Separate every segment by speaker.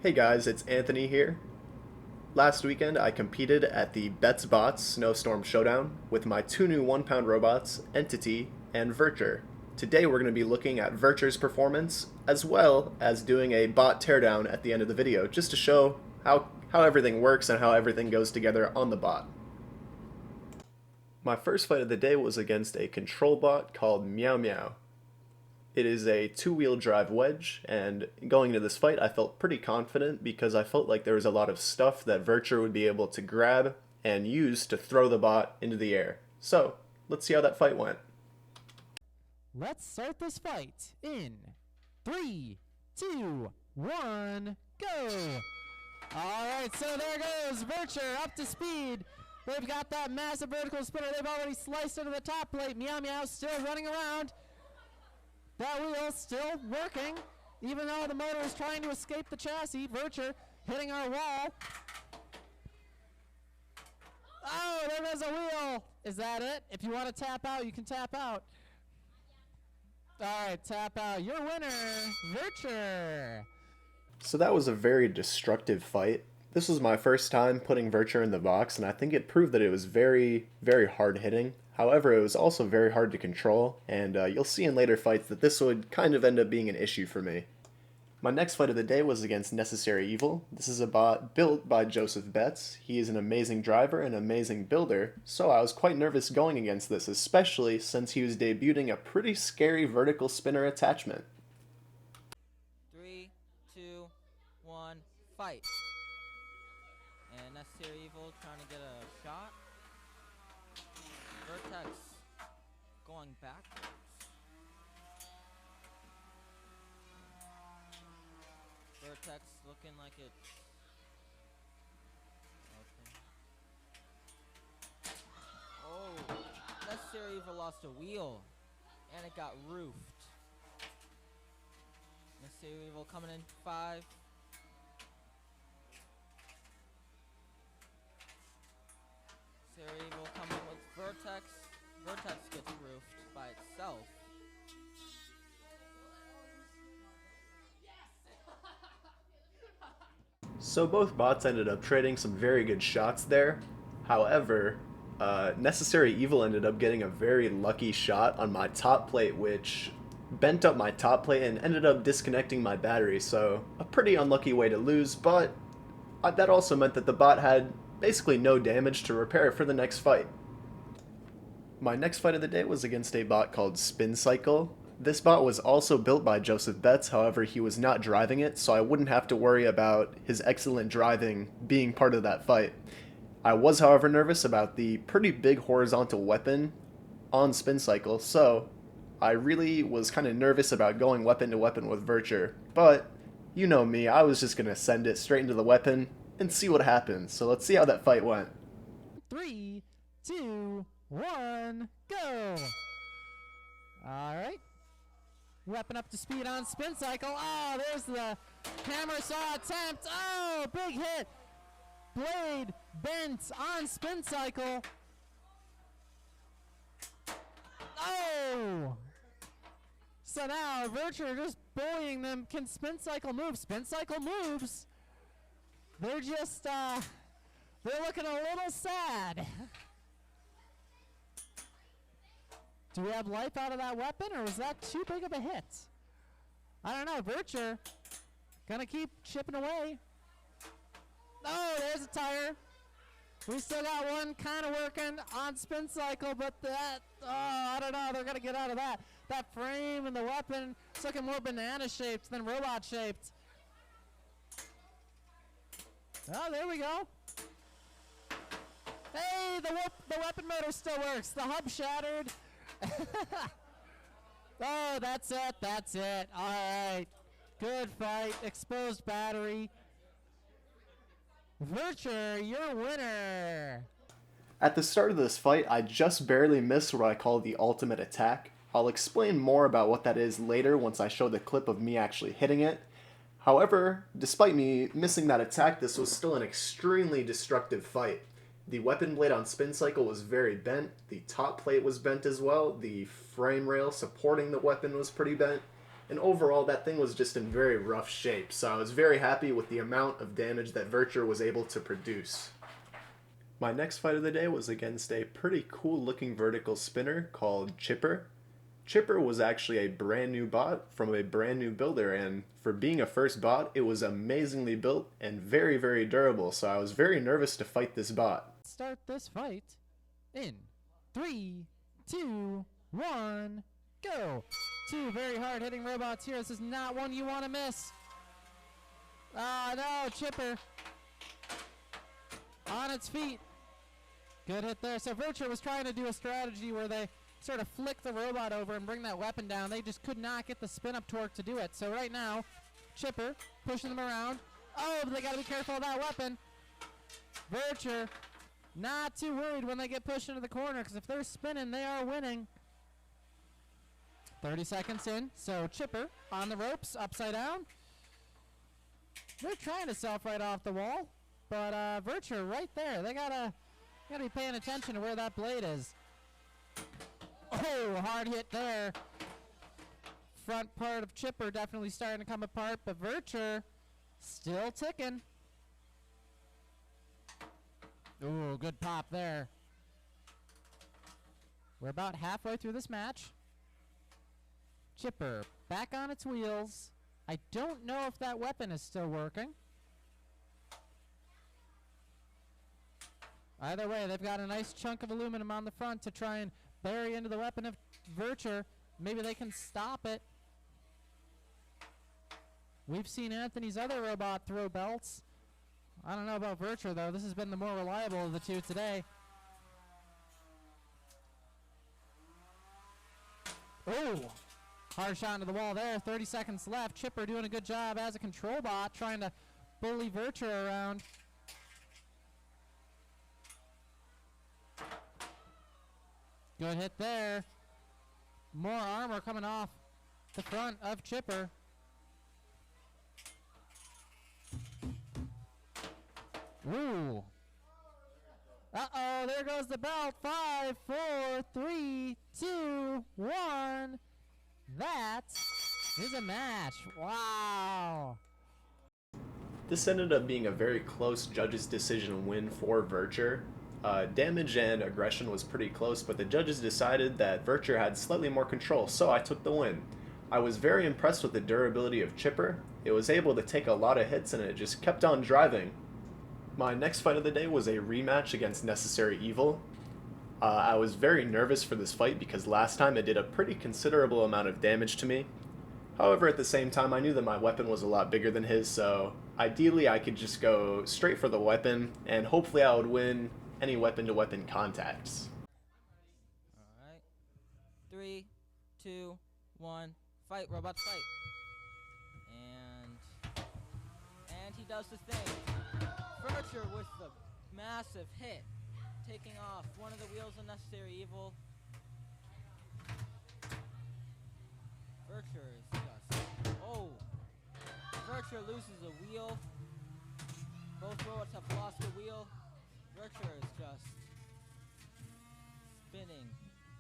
Speaker 1: Hey guys, it's Anthony here. Last weekend I competed at the Betz Botz Snowstorm Showdown with my two new 1 pound robots, Entity and Verture. Today we're going to be looking at Verture's performance as well as doing a bot teardown at the end of the video just to show how everything works and how everything goes together on the bot. My first fight of the day was against a control bot called Meow Meow. It is a two-wheel drive wedge, and going into this fight I felt pretty confident because I felt like there was a lot of stuff that Verture would be able to grab and use to throw the bot into the air. So, let's see how that fight went.
Speaker 2: Let's start this fight in 3, 2, 1, go! Alright, so there goes Verture up to speed. They've got that massive vertical spinner. They've already sliced into the top plate. Meow Meow still running around. That wheel still working, even though the motor is trying to escape the chassis. Verture hitting our wall. Oh, there goes a wheel. Is that it? If you want to tap out, you can tap out. All right, tap out. Your winner, Verture.
Speaker 1: So that was a very destructive fight. This was my first time putting Verture in the box, and I think it proved that it was very, very hard hitting. However, it was also very hard to control, and you'll see in later fights that this would kind of end up being an issue for me. My next fight of the day was against Necessary Evil. This is a bot built by Joseph Betz. He is an amazing driver and amazing builder, so I was quite nervous going against this, especially since he was debuting a pretty scary vertical spinner attachment.
Speaker 3: 3, 2, 1, fight. And Necessary Evil trying to get a shot. Vertex going backwards. Vertex looking like it's open. Oh, Necessary Evil lost a wheel, and it got roofed. Necessary Evil coming in 5. Necessary Evil coming with Vertex. Vertex gets roofed by itself.
Speaker 1: So both bots ended up trading some very good shots there. However, Necessary Evil ended up getting a very lucky shot on my top plate, which bent up my top plate and ended up disconnecting my battery. So a pretty unlucky way to lose, but that also meant that the bot had basically no damage to repair for the next fight. My next fight of the day was against a bot called Spin Cycle. This bot was also built by Joseph Betz, however he was not driving it, so I wouldn't have to worry about his excellent driving being part of that fight. I was, however, nervous about the pretty big horizontal weapon on Spin Cycle, so I really was kind of nervous about going weapon to weapon with Verture, but you know me, I was just going to send it straight into the weapon and see what happens. So let's see how that fight went.
Speaker 2: 3, 2, 1, go! Alright. Weapon up to speed on Spin Cycle. Oh, there's the hammer saw attempt. Oh, big hit. Blade bent on Spin Cycle. Oh! So now Verture just bullying them. Can Spin Cycle move? Spin Cycle moves. They're just, they're looking a little sad. Do we have life out of that weapon, or was that too big of a hit? I don't know. Verture gonna keep chipping away. Oh, there's a tire. We still got one kind of working on Spin Cycle, but that, oh, I don't know. They're gonna get out of that. That frame and the weapon, it's looking more banana-shaped than robot-shaped. Oh, there we go. Hey, the weapon motor still works. The hub shattered. Oh, that's it. That's it. All right. Good fight. Exposed battery. Verture, your winner.
Speaker 1: At the start of this fight, I just barely missed what I call the ultimate attack. I'll explain more about what that is later once I show the clip of me actually hitting it. However, despite me missing that attack, this was still an extremely destructive fight. The weapon blade on Spin Cycle was very bent, the top plate was bent as well, the frame rail supporting the weapon was pretty bent, and overall that thing was just in very rough shape, so I was very happy with the amount of damage that Verture was able to produce. My next fight of the day was against a pretty cool looking vertical spinner called Chipper. Chipper was actually a brand new bot from a brand new builder, and for being a first bot, it was amazingly built and very, very durable, so I was very nervous to fight this bot.
Speaker 2: Start this fight in 3, 2, 1, go. Two very hard-hitting robots here. This is not one you want to miss. Oh, no, Chipper on its feet. Good hit there. So Verture was trying to do a strategy where they sort of flick the robot over and bring that weapon down. They just could not get the spin-up torque to do it. So right now, Chipper pushing them around. Oh, but they got to be careful of that weapon. Verture not too worried when they get pushed into the corner, because if they're spinning, they are winning. 30 seconds in, so Chipper on the ropes, upside down. They're trying to self right off the wall, but Verture right there. They gotta be paying attention to where that blade is. Oh, hard hit there. Front part of Chipper definitely starting to come apart, but Verture still ticking. Ooh, good pop there. We're about halfway through this match. Chipper back on its wheels. I don't know if that weapon is still working. Either way, they've got a nice chunk of aluminum on the front to try and bury into the weapon of Verture. Maybe they can stop it. We've seen Anthony's other robot throw belts. I don't know about Verture, though. This has been the more reliable of the two today. Oh! Hard shot into the wall there. 30 seconds left. Chipper doing a good job as a control bot, trying to bully Verture around. Good hit there. More armor coming off the front of Chipper. Ooh. Uh-oh, there goes the belt. 5, 4, 3, 2, 1. That is a match. Wow.
Speaker 1: This ended up being a very close judges' decision win for Verture. Damage and aggression was pretty close, but the judges decided that Verture had slightly more control, so I took the win. I was very impressed with the durability of Chipper. It was able to take a lot of hits and it just kept on driving. My next fight of the day was a rematch against Necessary Evil. I was very nervous for this fight because last time it did a pretty considerable amount of damage to me. However, at the same time, I knew that my weapon was a lot bigger than his, so ideally I could just go straight for the weapon, and hopefully I would win any weapon-to-weapon contacts.
Speaker 3: Alright. 3, 2, 1, fight, robot, fight. And he does the thing. Verture with the massive hit, taking off one of the wheels of Necessary Evil. Verture is just... Oh! Verture loses a wheel. Both robots have lost a wheel. Verture is just spinning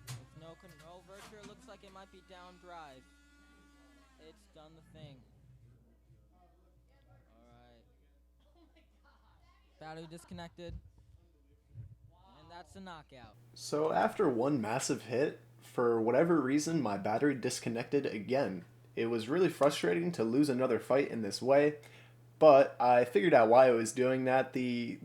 Speaker 3: with no control. Verture looks like it might be down drive. It's done the thing. Battery disconnected. And that's a knockout.
Speaker 1: So after one massive hit, for whatever reason, my battery disconnected again. It was really frustrating to lose another fight in this way, but I figured out why I was doing that. The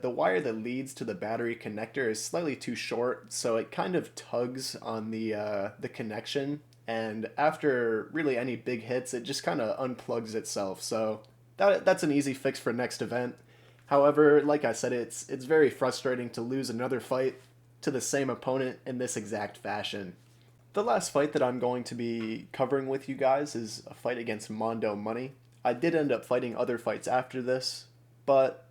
Speaker 1: wire that leads to the battery connector is slightly too short, so it kind of tugs on the connection, and after really any big hits, it just kind of unplugs itself. So that's an easy fix for next event. However, like I said, it's very frustrating to lose another fight to the same opponent in this exact fashion. The last fight that I'm going to be covering with you guys is a fight against Mondo Money. I did end up fighting other fights after this, but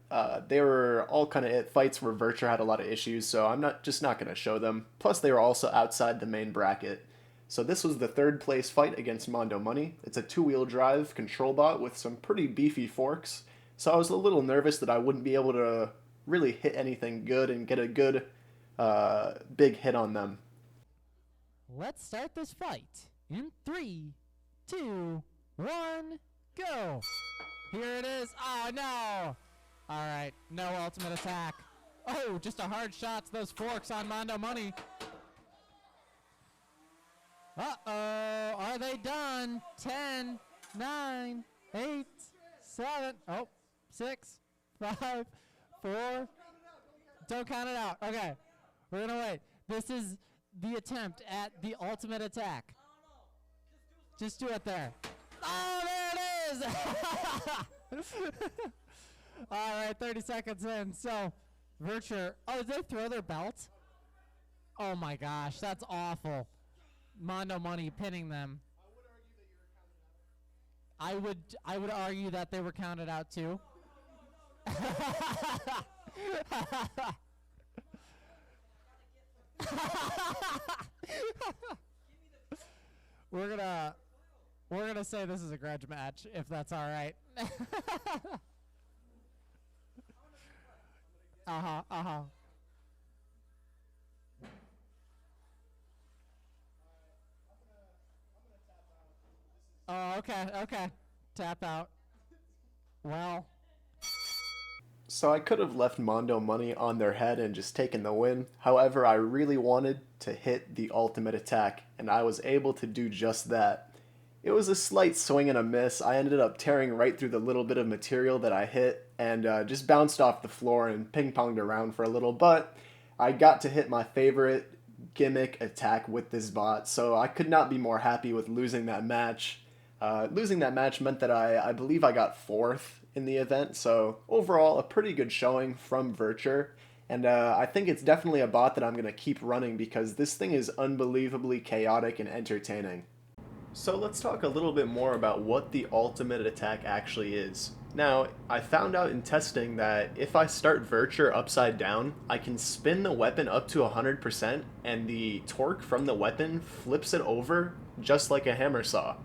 Speaker 1: they were all kind of fights where Verture had a lot of issues, so I'm not going to show them. Plus, they were also outside the main bracket. So this was the third place fight against Mondo Money. It's a 2-wheel drive control bot with some pretty beefy forks. So I was a little nervous that I wouldn't be able to really hit anything good and get a good big hit on them.
Speaker 2: Let's start this fight in 3, 2, 1, go. Here it is. Oh, no. All right, no ultimate attack. Oh, just a hard shot to those forks on Mondo Money. Uh-oh, are they done? 10, 9, 8, 7, 6, 5, 4. Don't count it out. Okay, we're gonna wait. This is the attempt at the ultimate attack. Just do it there. Oh, there it is! All right, 30 seconds in. So, Verture. Oh, did they throw their belt? Oh my gosh, that's awful. Mondo Money pinning them. I would argue that they were counted out too. We're gonna say this is a grudge match, if that's all right. Uh-huh. Oh, okay. Tap out. Well.
Speaker 1: So I could have left Mondo Money on their head and just taken the win. However, I really wanted to hit the ultimate attack, and I was able to do just that. It was a slight swing and a miss. I ended up tearing right through the little bit of material that I hit and just bounced off the floor and ping-ponged around for a little, but I got to hit my favorite gimmick attack with this bot, so I could not be more happy with losing that match. Losing that match meant that I believe I got 4th in the event, so overall a pretty good showing from Verture, and I think it's definitely a bot that I'm going to keep running because this thing is unbelievably chaotic and entertaining. So let's talk a little bit more about what the ultimate attack actually is. Now, I found out in testing that if I start Verture upside down, I can spin the weapon up to 100% and the torque from the weapon flips it over just like a hammer saw,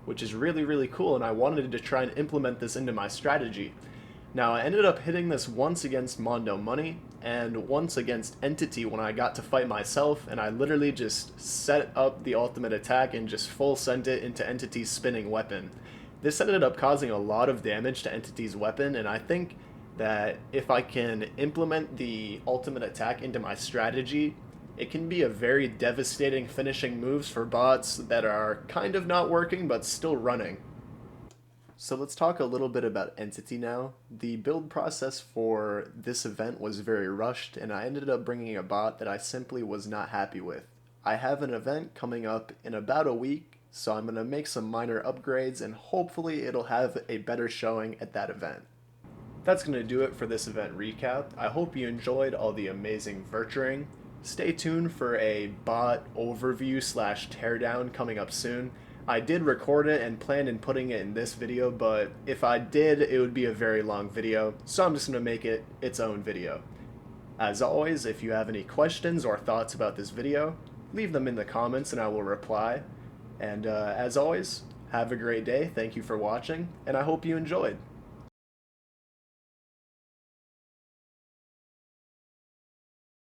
Speaker 1: which is really, really cool, and I wanted to try and implement this into my strategy. Now, I ended up hitting this once against Mondo Money and once against Entity when I got to fight myself, and I literally just set up the ultimate attack and just full sent it into Entity's spinning weapon. This ended up causing a lot of damage to Entity's weapon, and I think that if I can implement the ultimate attack into my strategy, it can be a very devastating finishing moves for bots that are kind of not working but still running. So let's talk a little bit about Entity now. The build process for this event was very rushed, and I ended up bringing a bot that I simply was not happy with. I have an event coming up in about a week, so I'm going to make some minor upgrades, and hopefully it'll have a better showing at that event. That's going to do it for this event recap. I hope you enjoyed all the amazing Verturing. Stay tuned for a bot overview / teardown coming up soon. I did record it and planned in putting it in this video, but if I did, it would be a very long video, so I'm just going to make it its own video. As always, if you have any questions or thoughts about this video, leave them in the comments and I will reply. And as always, have a great day, thank you for watching, and I hope you enjoyed.